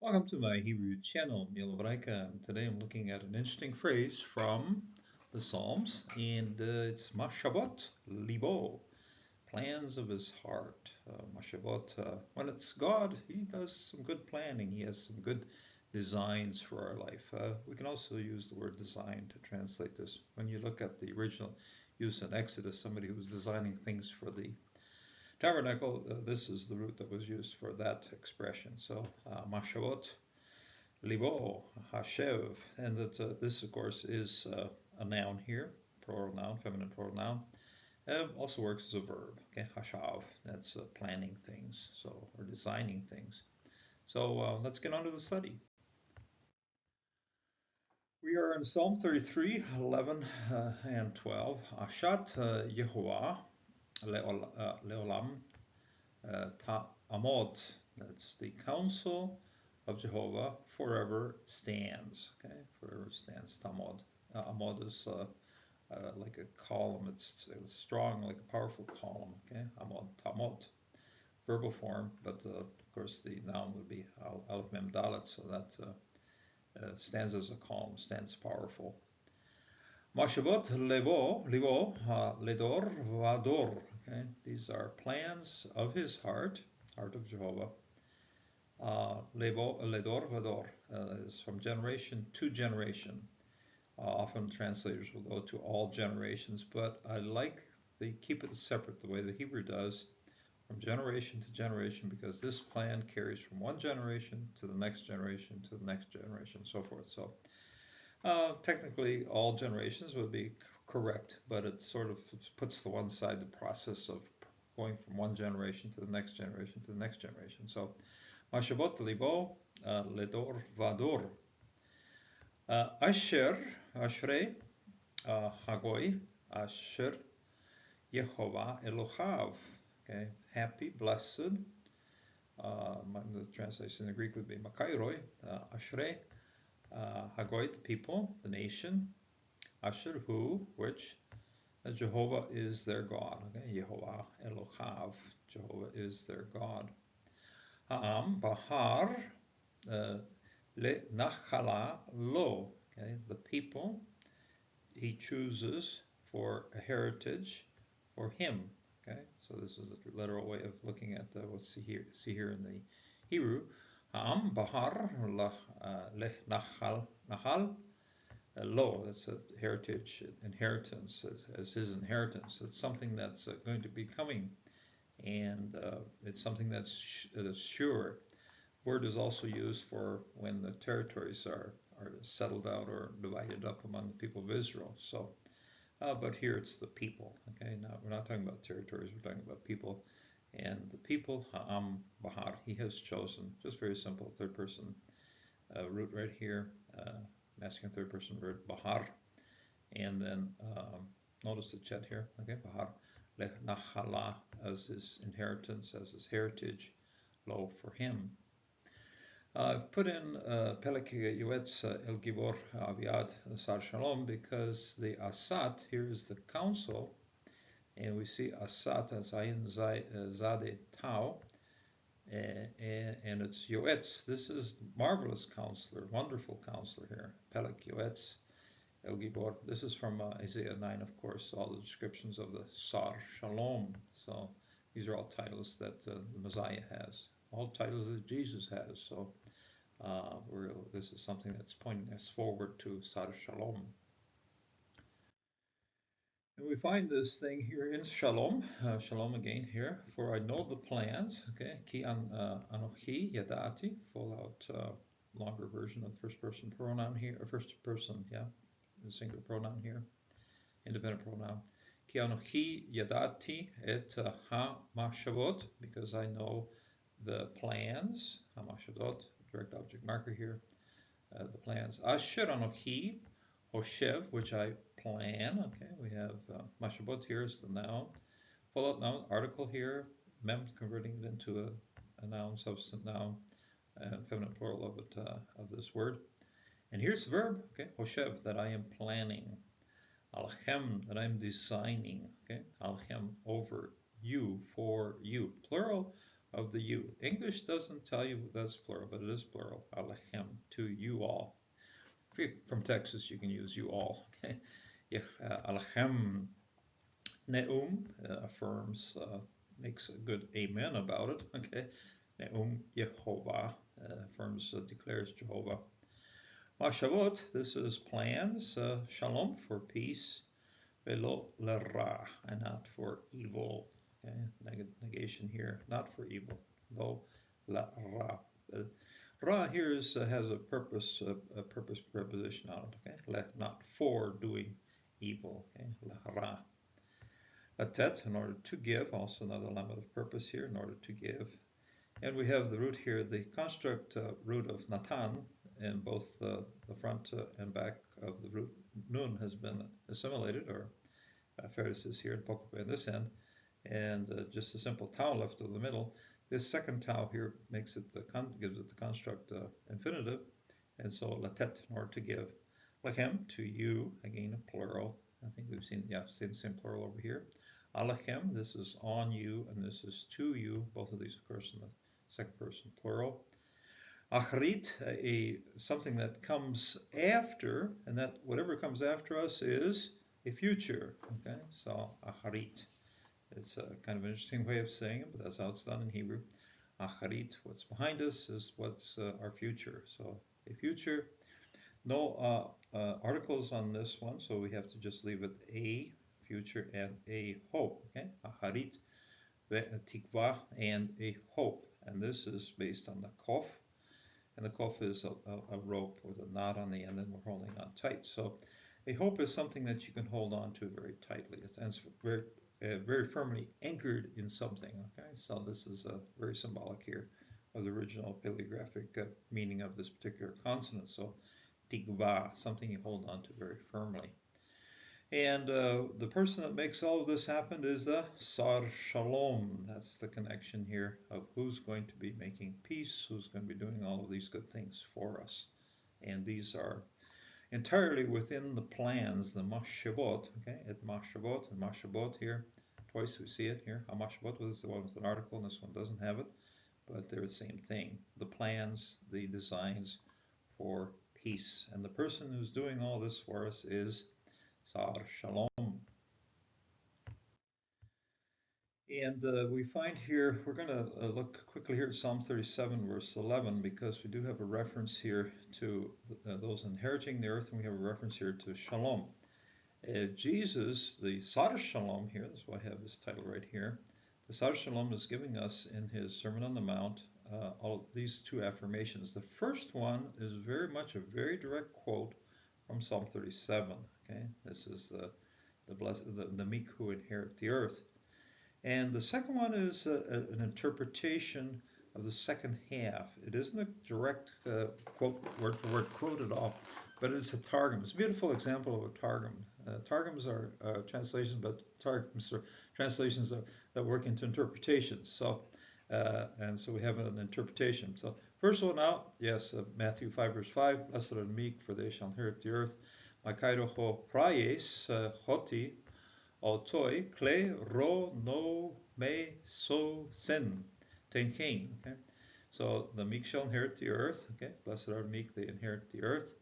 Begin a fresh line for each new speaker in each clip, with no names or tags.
Welcome to my Hebrew channel, Milovraika. Today I'm looking at an interesting phrase from the Psalms, and it's Mashavot Libo, plans of his heart. Mashavot, when it's God, he does some good planning. He has some good designs for our life. We can also use the word design to translate this. When you look at the original use in Exodus, somebody who was designing things for the tabernacle, this is the root that was used for that expression. So, Mashavot Libo, Hashev, and this, of course, is a noun here, plural noun, feminine plural noun. Also works as a verb. Okay, Hashav, that's planning things, or designing things. So let's get on to the study. We are in Psalm 33, 11 and 12. Ashat Yehovah Leolam Ta'amod. That's the counsel of Jehovah forever stands. Okay, forever stands. Tamod. Amod is like a column. It's strong, like a powerful column. Okay, Amod, Tamod, verbal form, but of course the noun would be Aleph Mem Dalet, so that stands as a column, stands powerful. Mashavot Levo, Ledor, Vador. Okay, these are plans of his heart, heart of Jehovah. Ledor, Vador is from generation to generation. Often translators will go to all generations, but I like they keep it separate the way the Hebrew does, from generation to generation, because this plan carries from one generation to the next generation to the next generation, so forth. So technically, all generations would be correct, but it sort of puts to one side the process of going from one generation to the next generation to the next generation. So, Mashavot libo ledor vador. Asher, Ashrei, Hagoi, Asher, Yehovah Elochav. Okay, happy, blessed. The translation in the Greek would be Makairoi, Ashrei, Hagoi, the people, the nation. Asher, who, which, Jehovah is their God. Okay, Yehovah Elochav, Jehovah is their God. Ha'am, Bahar, Le Nachala Lo. Okay, the people he chooses for a heritage for him. Okay, so this is a literal way of looking at what's see here in the Hebrew. Ha'am Bahar Le Nachal Lo. That's a heritage, inheritance as his inheritance. It's something that's going to be coming, and it's something that's sure. Word is also used for when the territories are settled out or divided up among the people of Israel. So, but here it's the people. Okay, now we're not talking about territories. We're talking about people, and the people Ha'am Bahar. He has chosen. Just very simple. Third person root right here. Masculine third person verb Bahar, and then notice the chet here. Okay, Bahar Lech Nachala as his inheritance, as his heritage. Lo for him. Put in Pelek Yoetz El Gibor Aviad Sar Shalom because the Asat here is the counsel, and we see Asat as Ayin Zade Tau, and it's Yoetz. This is marvelous counselor, wonderful counselor here. Pelek Yoetz El Gibor. This is from Isaiah 9, of course, all the descriptions of the Sar Shalom. So these are all titles that the Messiah has, all titles that Jesus has. So this is something that's pointing us forward to Sar Shalom. And we find this thing here in Shalom, Shalom again here, for I know the plans, okay, Ki Anochi Yadati, full out longer version of first person pronoun here, or first person, yeah, singular pronoun here, independent pronoun. Ki Anochi Yadati et ha-mashavot, because I know the plans, ha-mashavot, direct object marker here, the plans. Asher Anochi Hoshev, which I plan. Okay, we have Mashabot here is the noun. Follow-up noun, article here, mem converting it into a noun, substantive noun, feminine plural of it of this word. And here's the verb, okay, Hoshev, that I am planning. Alchem, that I'm designing. Okay, Alchem, over you, for you. Plural of the you. English doesn't tell you that's plural, but it is plural. Alechem, to you all. If you're from Texas, you can use you all. Okay. Alechem Neum affirms, makes a good amen about it. Okay. Neum Jehovah affirms, declares Jehovah. Mashavot, this is plans. Shalom for peace. Velo lera, and not for evil. Okay, negation here, not for evil. Lo la ra. Ra here has a purpose preposition on it. Okay, not for doing evil. Okay, la ra. Latet, in order to give, also another element of purpose here, in order to give. And we have the root here, the construct root of Natan, and both the front and back of the root nun has been assimilated, or Pharisees here, and Pokope on this end, and just a simple tau left of the middle. This second tau here makes it gives it the construct infinitive, and so latet, in order to give. Lechem, to you, again a plural. I think we've seen the same plural over here. Alechem, this is on you, and this is to you. Both of these, of course, in the second person plural. Achrit, something that comes after, and that whatever comes after us is a future. Okay, so acharit. It's a kind of an interesting way of saying it, but that's how it's done in Hebrew. Acharit, what's behind us is what's our future. So a future. No articles on this one, so we have to just leave it a future and a hope. Okay, acharit, tikva, and a hope. And this is based on the kof. And the kof is a rope with a knot on the end, and we're holding on tight. So a hope is something that you can hold on to very tightly. It's very firmly anchored in something. Okay, so this is very symbolic here of the original paleographic meaning of this particular consonant. So tikva, something you hold on to very firmly. And the person that makes all of this happen is the Sar Shalom. That's the connection here of who's going to be making peace, who's going to be doing all of these good things for us. And these are entirely within the plans, the Mashavot. Okay, at Mashavot and Mashavot here. Twice we see it here. Mashavot was the one with an article, and this one doesn't have it. But they're the same thing. The plans, the designs for peace. And the person who's doing all this for us is Sar Shalom. And we find here, we're going to look quickly here at Psalm 37, verse 11, because we do have a reference here to those inheriting the earth, and we have a reference here to Shalom. Jesus, the Sar Shalom here, that's why I have this title right here. The Sar Shalom is giving us in his Sermon on the Mount all these two affirmations. The first one is very much a very direct quote from Psalm 37. Okay, this is the meek who inherit the earth. And the second one is an interpretation of the second half. It isn't a direct quote, word for word quote at all, but it's a targum. It's a beautiful example of a targum. Targums are translations, but targums are translations that work into interpretations. So, and so we have an interpretation. So, first one out, yes, Matthew 5, verse 5, blessed are the meek, for they shall inherit the earth. Makairo ho praies hoti autoi kle ro no me so sen tenkein. Okay, so the meek shall inherit the earth. Okay, blessed are the meek, they inherit the earth.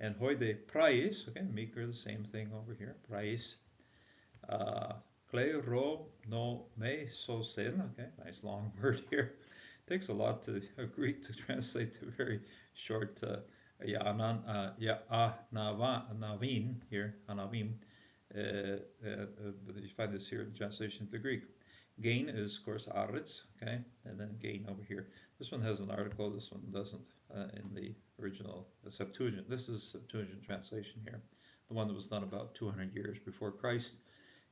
And hoi de praies. Okay, meek are the same thing over here. Praies. Kle ro no me so sen. Okay, nice long word here. Takes a lot to Greek to translate to very short navin here, anavim. But you find this here in translation to the Greek. Gain is, of course, aretz, okay, and then gain over here. This one has an article, this one doesn't in the original Septuagint. This is Septuagint translation here, the one that was done about 200 years before Christ.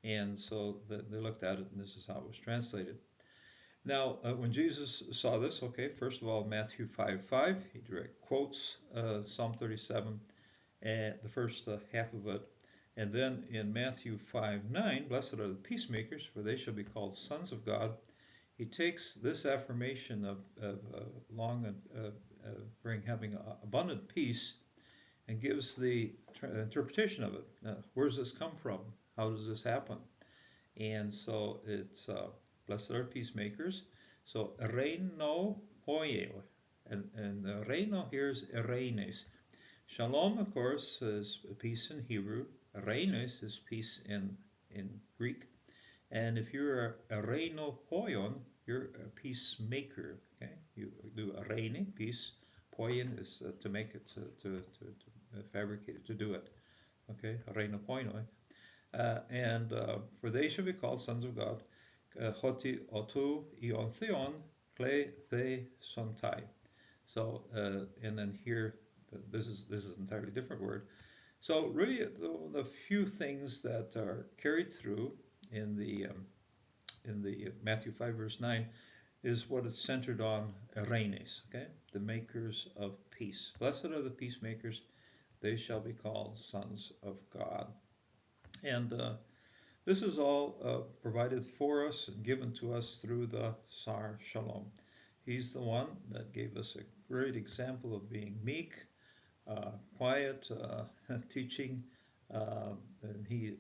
And so they looked at it, and this is how it was translated. Now, when Jesus saw this, okay, first of all, Matthew 5:5, he direct quotes Psalm 37, and the first half of it. And then in Matthew 5:9, blessed are the peacemakers, for they shall be called sons of God. He takes this affirmation of having abundant peace and gives the interpretation of it. Now, where does this come from? How does this happen? And so it's blessed are peacemakers. So reino hoio, and reino here is ereines. Shalom, of course, is peace in Hebrew. Reines is peace in Greek. And if you're a reino hoion, you're a peacemaker. Okay, you do a reine, peace. Poien is to make it, to fabricate it, to do it. Okay, reino poinoi. And for they shall be called sons of God. Hoti otu ion theon, cle the sontai. So, and then here, this is an entirely different word. So really, the few things that are carried through in the Matthew 5 verse 9 is what it's centered on, reines, okay, the makers of peace. Blessed are the peacemakers; they shall be called sons of God. And this is all provided for us and given to us through the Sar Shalom. He's the one that gave us a great example of being meek, quiet, teaching, and he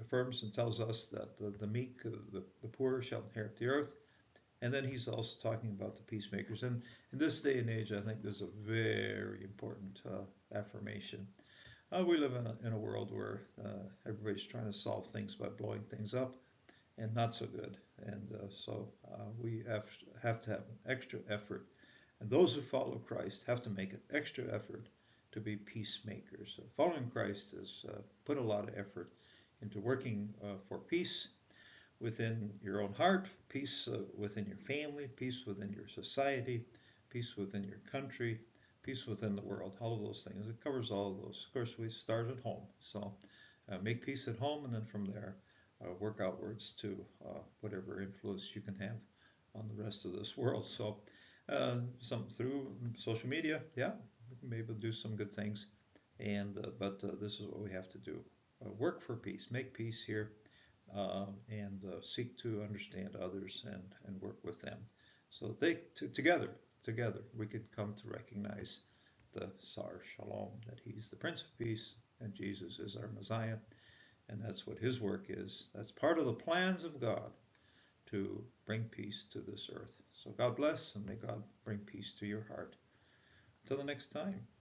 affirms and tells us that the meek, the poor shall inherit the earth. And then he's also talking about the peacemakers. And in this day and age, I think this is a very important affirmation. We live in a world where everybody's trying to solve things by blowing things up, and not so good. And so we have to have an extra effort. And those who follow Christ have to make an extra effort to be peacemakers. Following Christ is put a lot of effort into working for peace within your own heart, peace within your family, peace within your society, peace within your country, peace within the world, all of those things. It covers all of those. Of course, we start at home. So make peace at home, and then from there, work outwards to whatever influence you can have on the rest of this world. So some through social media, yeah, maybe do some good things. And but this is what we have to do: work for peace, make peace here, and seek to understand others and work with them. So together we could come to recognize the Sar Shalom, that He's the Prince of Peace and Jesus is our Messiah, and that's what His work is. That's part of the plans of God to bring peace to this earth. So God bless, and may God bring peace to your heart. Until the next time.